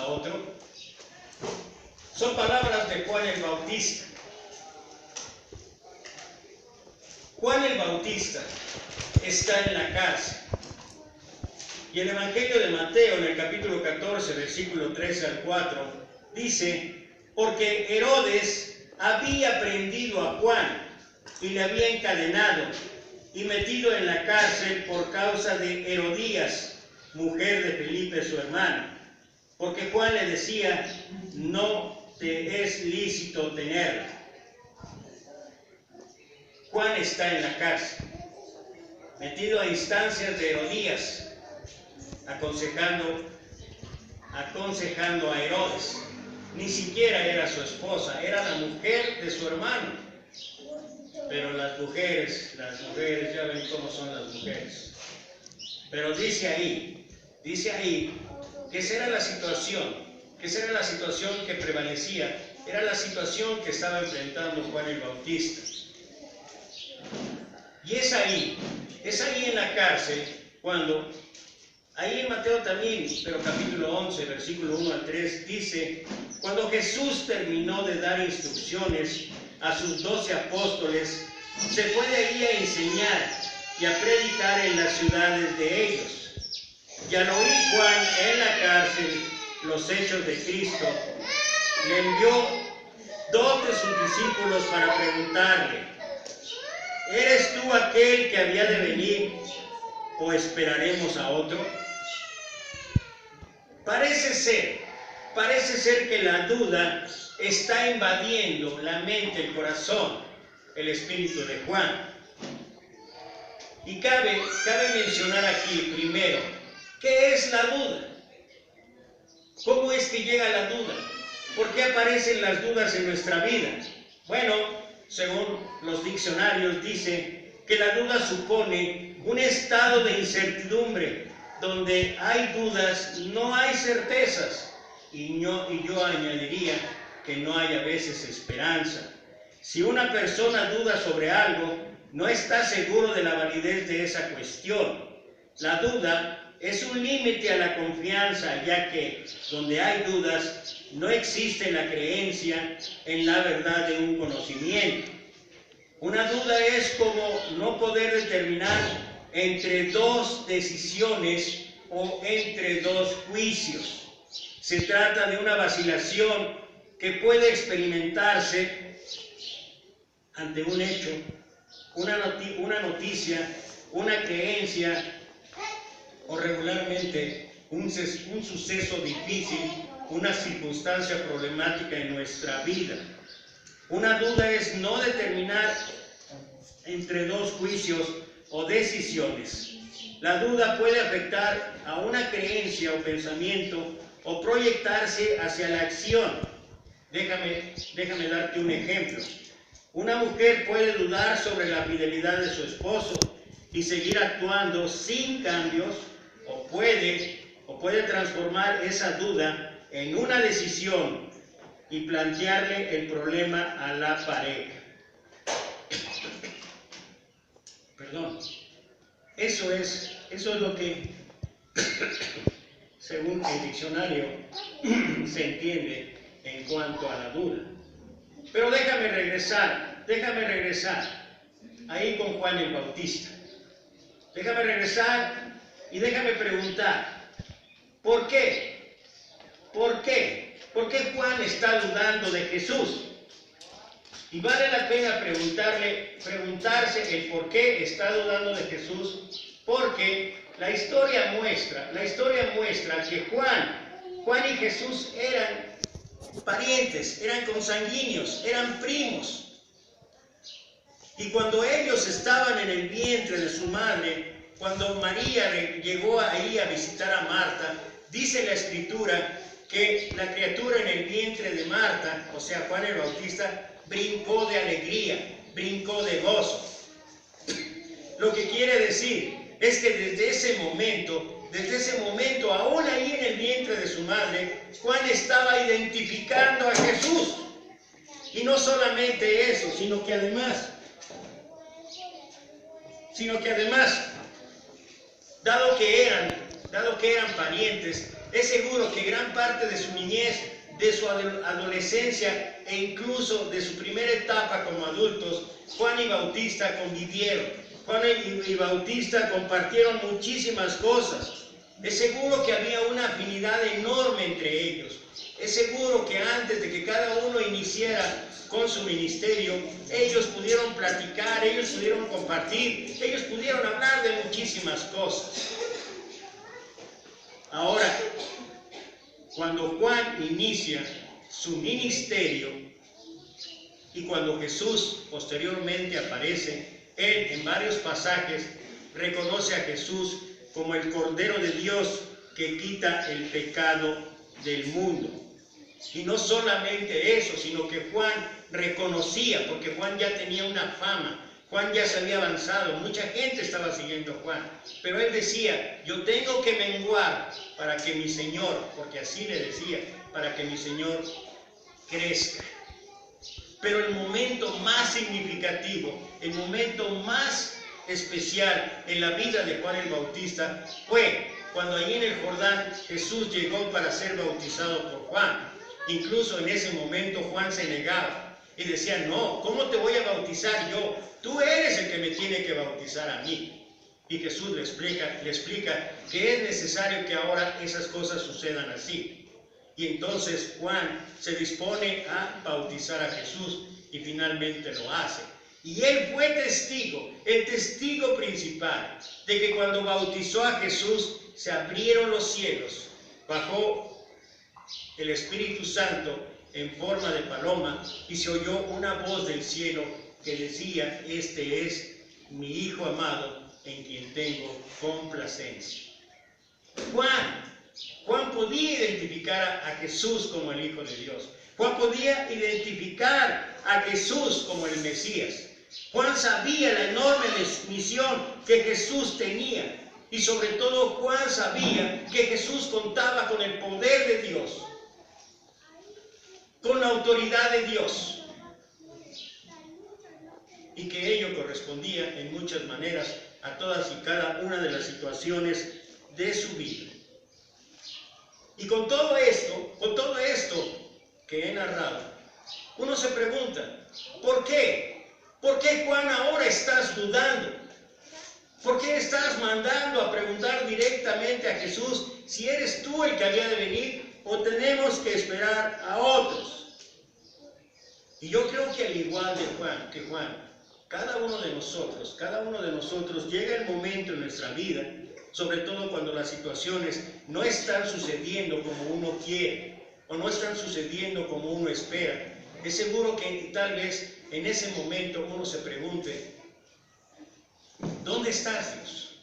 otro. Son palabras de Juan el Bautista. Juan el Bautista está en la cárcel. Y el Evangelio de Mateo, en el capítulo 14, versículo 13 al 4, dice: porque Herodes había prendido a Juan y le había encadenado y metido en la cárcel por causa de Herodías, mujer de Felipe su hermano, porque Juan le decía: no te es lícito tenerla. Juan está en la cárcel, metido a instancias de Herodías, aconsejando a Herodes. Ni siquiera era su esposa, era la mujer de su hermano. Pero las mujeres, ya ven cómo son las mujeres. Pero dice ahí, que esa era la situación que prevalecía, era la situación que estaba enfrentando Juan el Bautista. Y es ahí en la cárcel, cuando, ahí en Mateo también, pero capítulo 11, versículo 1 al 3, dice: cuando Jesús terminó de dar instrucciones a sus 12 apóstoles, se fue de allí a enseñar y a predicar en las ciudades de ellos. Y al oír Juan en la cárcel los hechos de Cristo, le envió 2 de sus discípulos para preguntarle: ¿eres tú aquel que había de venir o esperaremos a otro? Parece ser que la duda está invadiendo la mente, el corazón, el espíritu de Juan. Y cabe mencionar aquí primero, ¿qué es la duda? ¿Cómo es que llega la duda? ¿Por qué aparecen las dudas en nuestra vida? Bueno, según los diccionarios, dice que la duda supone un estado de incertidumbre, donde hay dudas, no hay certezas. Y yo añadiría que no hay a veces esperanza. Si una persona duda sobre algo, no está seguro de la validez de esa cuestión. La duda es un límite a la confianza, ya que donde hay dudas, no existe la creencia en la verdad de un conocimiento. Una duda es como no poder determinar entre 2 decisiones o entre 2 juicios. Se trata de una vacilación que puede experimentarse ante un hecho, una noticia, una creencia o regularmente un suceso difícil, una circunstancia problemática en nuestra vida. Una duda es no determinar entre 2 juicios o decisiones. La duda puede afectar a una creencia o pensamiento o proyectarse hacia la acción. Déjame darte un ejemplo. Una mujer puede dudar sobre la fidelidad de su esposo y seguir actuando sin cambios, o puede transformar esa duda en una decisión y plantearle el problema a la pareja. Perdón. Eso es lo que, según el diccionario, se entiende en cuanto a la duda. Pero déjame regresar ahí con Juan el Bautista. Déjame regresar y déjame preguntar: ¿por qué? ¿Por qué Juan está dudando de Jesús? Y vale la pena preguntarse el por qué está dudando de Jesús, porque la historia muestra que Juan y Jesús eran parientes, eran consanguíneos, eran primos. Y cuando ellos estaban en el vientre de su madre, cuando María llegó ahí a visitar a Marta, dice la Escritura que la criatura en el vientre de Marta, o sea, Juan el Bautista, brincó de alegría, brincó de gozo. Lo que quiere decir es que desde ese momento, aún ahí en el vientre de su madre, Juan estaba identificando a Jesús. Y no solamente eso, sino que además, dado que eran parientes, Es seguro que gran parte de su niñez, de su adolescencia e incluso de su primera etapa como adultos, Juan y Bautista convivieron. Juan y Bautista compartieron muchísimas cosas. Es seguro que había una afinidad enorme entre ellos. Es seguro que antes de que cada uno iniciara con su ministerio, ellos pudieron platicar, ellos pudieron compartir, ellos pudieron hablar de muchísimas cosas. Ahora, cuando Juan inicia su ministerio y cuando Jesús posteriormente aparece, él en varios pasajes reconoce a Jesús como el Cordero de Dios que quita el pecado del mundo. Y no solamente eso, sino que Juan reconocía, porque Juan ya tenía una fama, Juan ya se había avanzado, mucha gente estaba siguiendo a Juan, pero él decía, yo tengo que menguar para que mi Señor, porque así le decía, para que mi Señor crezca. Pero el momento más significativo, el momento más especial en la vida de Juan el Bautista fue cuando allí en el Jordán Jesús llegó para ser bautizado por Juan. Incluso en ese momento Juan se negaba y decía, no, ¿cómo te voy a bautizar yo? Tú eres el que me tiene que bautizar a mí. Y Jesús le explica que es necesario que ahora esas cosas sucedan así. Y entonces Juan se dispone a bautizar a Jesús y finalmente lo hace. Y él fue testigo, el testigo principal, de que cuando bautizó a Jesús se abrieron los cielos, bajó el Espíritu Santo en forma de paloma y se oyó una voz del cielo que decía, este es mi Hijo amado en quien tengo complacencia. Juan podía identificar a Jesús como el Hijo de Dios. Juan podía identificar a Jesús como el Mesías. Juan sabía la enorme misión que Jesús tenía. Y sobre todo Juan sabía que Jesús contaba con el poder de Dios, con la autoridad de Dios, y que ello correspondía en muchas maneras a todas y cada una de las situaciones de su vida. Y con todo esto que he narrado, uno se pregunta, ¿por qué? ¿Por qué, Juan, ahora estás dudando? ¿Por qué estás mandando a preguntar directamente a Jesús si eres tú el que había de venir o tenemos que esperar a otros? Y yo creo que al igual que Juan, cada uno de nosotros llega el momento en nuestra vida, sobre todo cuando las situaciones no están sucediendo como uno quiere o no están sucediendo como uno espera. Es seguro que tal vez en ese momento uno se pregunte, ¿dónde estás, Dios?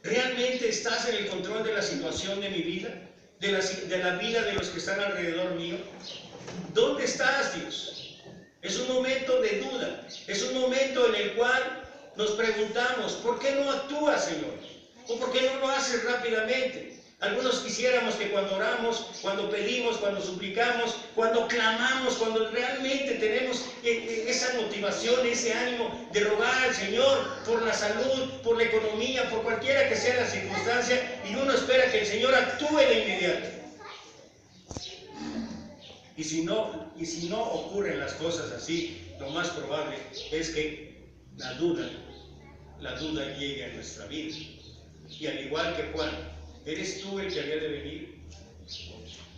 ¿Realmente estás en el control de la situación de mi vida? ¿De la vida de los que están alrededor mío? ¿Dónde estás, Dios? Es un momento de duda, es un momento en el cual nos preguntamos, ¿por qué no actúas, Señor? ¿O por qué no lo haces rápidamente? Algunos quisiéramos que cuando oramos, cuando pedimos, cuando suplicamos, cuando clamamos, cuando realmente tenemos esa motivación, ese ánimo de rogar al Señor por la salud, por la economía, por cualquiera que sea la circunstancia, y uno espera que el Señor actúe de inmediato. Y si no ocurren las cosas así, lo más probable es que la duda llegue a nuestra vida. Y al igual que Juan, ¿eres tú el que había de venir?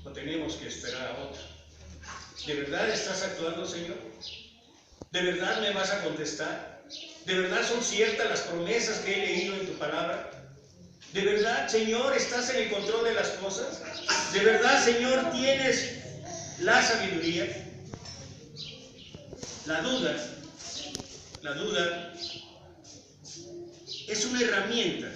¿O tenemos que esperar a otro? ¿De verdad estás actuando, Señor? ¿De verdad me vas a contestar? ¿De verdad son ciertas las promesas que he leído en tu palabra? ¿De verdad, Señor, estás en el control de las cosas? ¿De verdad, Señor, tienes la sabiduría? La duda es una herramienta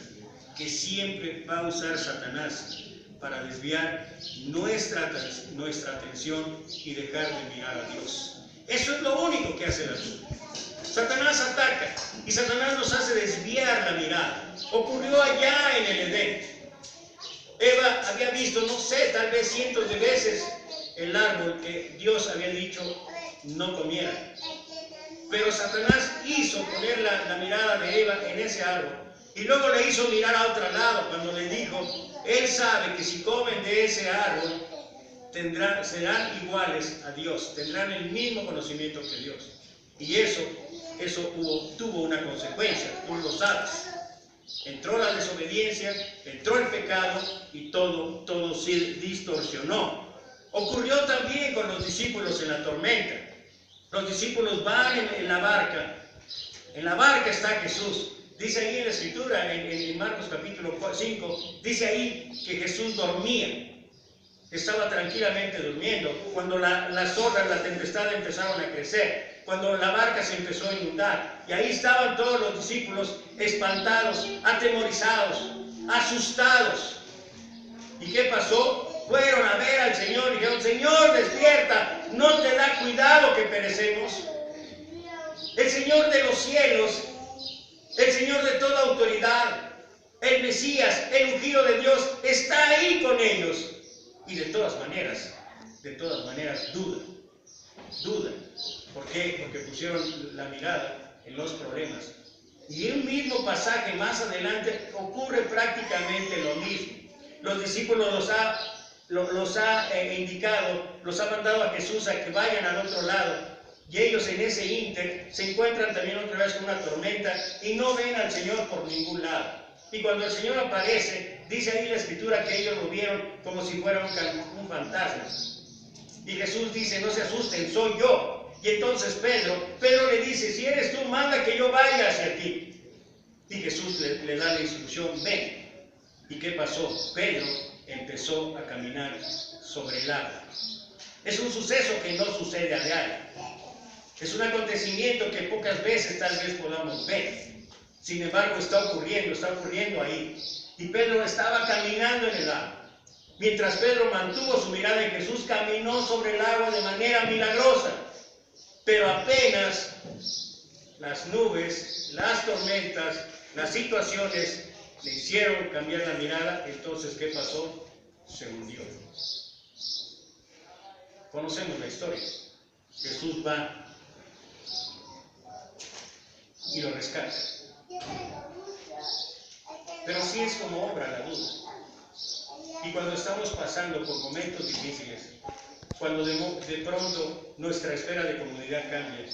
que siempre va a usar Satanás para desviar nuestra atención y dejar de mirar a Dios. Eso es lo único que hace la duda. Satanás ataca y Satanás nos hace desviar la mirada. Ocurrió allá en el Edén. Eva había visto, no sé, tal vez cientos de veces el árbol que Dios había dicho no comiera. Pero Satanás hizo poner la mirada de Eva en ese árbol. Y luego le hizo mirar a otro lado cuando le dijo, Él sabe que si comen de ese árbol, serán iguales a Dios, tendrán el mismo conocimiento que Dios. Y eso tuvo una consecuencia, tú lo sabes. Entró la desobediencia, entró el pecado y todo se distorsionó. Ocurrió también con los discípulos en la tormenta. Los discípulos van en la barca. En la barca está Jesús. Dice ahí en la escritura, en Marcos capítulo 5, dice ahí que Jesús dormía. Estaba tranquilamente durmiendo. Cuando las olas, la tempestad empezaron a crecer. Cuando la barca se empezó a inundar. Y ahí estaban todos los discípulos espantados, atemorizados, asustados. ¿Y qué pasó? Fueron a ver al Señor y dijeron: Señor, despierta, ¿no te da cuidado que perecemos? El Señor de los cielos, el Señor de toda autoridad, el Mesías, el ungido de Dios, está ahí con ellos. Y de todas maneras dudan. ¿Por qué? Porque pusieron la mirada en los problemas. Y en un mismo pasaje más adelante ocurre prácticamente lo mismo. Los discípulos los ha indicado, los ha mandado a Jesús a que vayan al otro lado. Y ellos en ese ínter se encuentran también otra vez con una tormenta y no ven al Señor por ningún lado. Y cuando el Señor aparece, dice ahí la escritura que ellos lo vieron como si fuera un fantasma. Y Jesús dice: no se asusten, soy yo. Y entonces Pedro le dice: si eres tú, manda que yo vaya hacia ti. Y Jesús le da la instrucción: ven. ¿Y qué pasó? Pedro empezó a caminar sobre el agua. Es un suceso que no sucede a diario. Es un acontecimiento que pocas veces tal vez podamos ver. Sin embargo, está ocurriendo ahí. Y Pedro estaba caminando en el agua. Mientras Pedro mantuvo su mirada en Jesús, caminó sobre el agua de manera milagrosa. Pero apenas las nubes, las tormentas, las situaciones le hicieron cambiar la mirada, entonces ¿qué pasó? Se hundió. Conocemos la historia. Jesús va y lo rescata. Pero sí es como obra la duda. Y cuando estamos pasando por momentos difíciles, cuando de pronto nuestra esfera de comodidad cambia,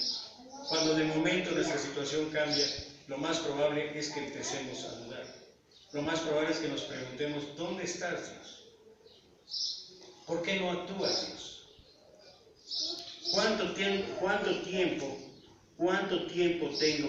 cuando de momento nuestra situación cambia, lo más probable es que empecemos a dudar. Lo más probable es que nos preguntemos: ¿dónde estás, Dios? ¿Por qué no actúas, Dios? ¿Cuánto tiempo tengo